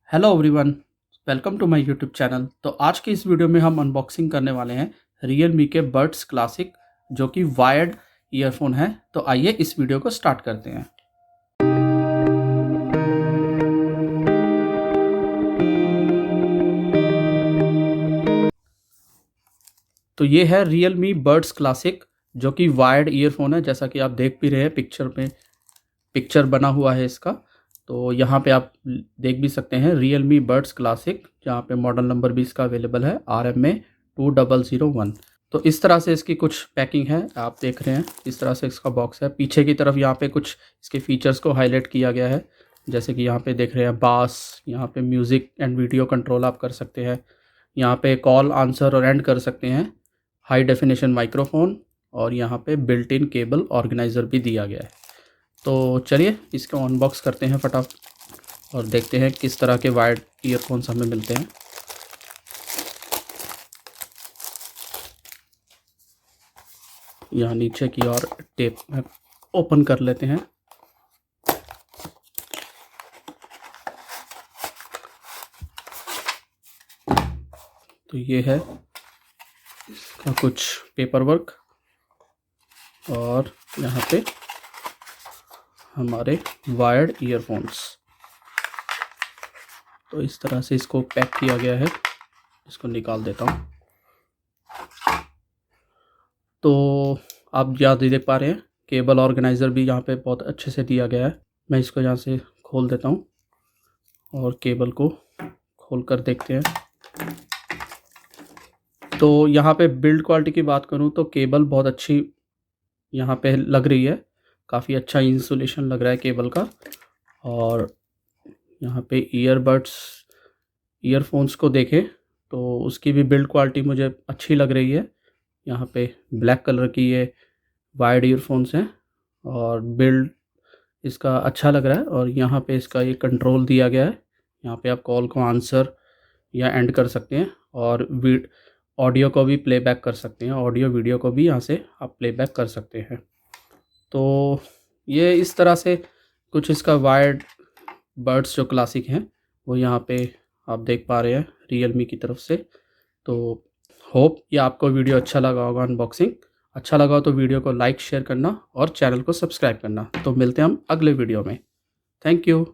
Hello everyone, welcome to my YouTube channel. तो आज की इस वीडियो में हम अनबॉक्सिंग करने वाले हैं Realme के बड्स क्लासिक जो कि वायर्ड ईयरफोन है। तो आइए इस वीडियो को स्टार्ट करते हैं। तो ये है Realme बड्स क्लासिक जो कि वायर्ड ईयरफोन है। जैसा कि आप देख भी रहे हैं पिक्चर बना हुआ है इसका। तो यहाँ पे आप देख भी सकते हैं Realme बड्स क्लासिक, जहाँ पे मॉडल नंबर भी इसका अवेलेबल है RMA 2001। तो इस तरह से इसकी कुछ पैकिंग है, आप देख रहे हैं इस तरह से इसका बॉक्स है। पीछे की तरफ यहाँ पे कुछ इसके फीचर्स को हाईलाइट किया गया है, जैसे कि यहाँ पे देख रहे हैं बास, यहाँ पे म्यूज़िक एंड वीडियो कंट्रोल आप कर सकते हैं, यहाँ पे कॉल आंसर और एंड कर सकते हैं, हाई डेफिनेशन माइक्रोफोन, और यहाँ पे बिल्ट इन केबल ऑर्गेनाइज़र भी दिया गया है। तो चलिए इसको अनबॉक्स करते हैं फटाफट और देखते हैं किस तरह के वायर्ड ईयरफोन्स हमें मिलते हैं। यहाँ नीचे की ओर टेप ओपन कर लेते हैं। तो ये है इसका कुछ पेपर वर्क, और यहाँ पे हमारे वायर्ड ईयरफोन्स। तो इस तरह से इसको पैक किया गया है। इसको निकाल देता हूँ। तो आप यहाँ देख पा रहे हैं केबल ऑर्गेनाइज़र भी यहाँ पे बहुत अच्छे से दिया गया है। मैं इसको यहाँ से खोल देता हूँ और केबल को खोल कर देखते हैं। तो यहाँ पे बिल्ड क्वालिटी की बात करूँ तो केबल बहुत अच्छी यहाँ पे लग रही है, काफ़ी अच्छा इंसुलेशन लग रहा है केबल का। और यहाँ पे ईयरफोन्स को देखें तो उसकी भी बिल्ड क्वालिटी मुझे अच्छी लग रही है। यहाँ पे ब्लैक कलर की ये वायर्ड ईयरफोन्स हैं और बिल्ड इसका अच्छा लग रहा है। और यहाँ पे इसका ये कंट्रोल दिया गया है, यहाँ पे आप कॉल को आंसर या एंड कर सकते हैं, और ऑडियो को भी प्लेबैक कर सकते हैं, ऑडियो वीडियो को भी यहाँ से आप प्लेबैक कर सकते हैं। तो ये इस तरह से कुछ इसका वायर्ड बड्स जो क्लासिक हैं वो यहाँ पे आप देख पा रहे हैं Realme की तरफ से। तो होप ये आपको वीडियो अच्छा लगा होगा। अनबॉक्सिंग अच्छा लगा हो तो वीडियो को लाइक शेयर करना और चैनल को सब्सक्राइब करना। तो मिलते हैं हम अगले वीडियो में। Thank you.